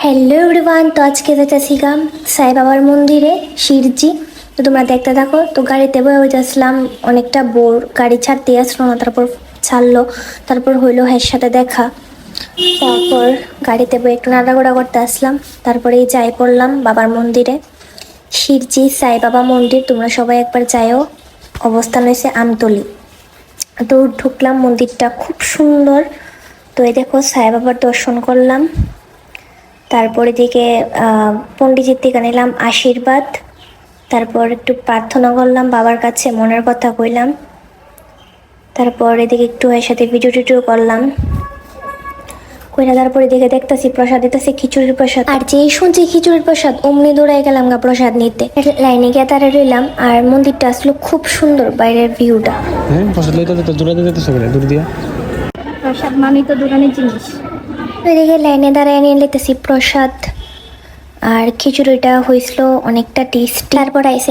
Hello everyone, তো আজকে যেতেছি গাম সাই বাবার মন্দিরে শিরজি। তো তোমরা দেখতে থাকো। তো গাড়িতে বয়ে যাচ্ছিলাম, অনেকটা বোর, গাড়ি ছাড়তে আসলো না, তারপর ছাড়লো, তারপর হইলো হের সাথে দেখা, তারপর গাড়িতে বয়ে একটু নাড়াঘোড়া করতে আসলাম, তারপরে যাই পড়লাম বাবার মন্দিরে। শিরজি সাই বাবা মন্দির, তোমরা সবাই একবার যাইও। অবস্থান হয়েছে আমতলি। তো ঢুকলাম, মন্দিরটা খুব সুন্দর। তো এই দেখো সাই বাবার দর্শন করলাম, তারপরে দিকে পণ্ডিতের থেকে নিলাম আশীর্বাদ, তারপর একটু প্রার্থনা করলাম বাবার কাছে, মনের কথা কইলাম, তারপর এদিকে একটু এর সাথে ভিডিও টিডিও করলাম কইরা, তারপরে দিকে দেখতেছি প্রসাদ দিতেছে, খিচুড়ির প্রসাদ। আর যেই শুনছি খিচুড়ির প্রসাদ, অমনি দৌড়াই গেলাম গা প্রসাদ নিতে। লাইনে গিয়ে তারা রইলাম। আর মন্দিরটা আসলে খুব সুন্দর, বাইরের ভিউটা। হ্যাঁ, প্রসাদ লইতে তো দূরে যেতেছে বলে দূর দিয়া। প্রসাদ মানে তো দোকানের জিনিস। এদিকে লাইনে দাঁড়ায় নিয়ে নিতেছি প্রসাদ। আর খিচুড়িটা হয়েছিল অনেকটা টেস্টি। তারপর আইসে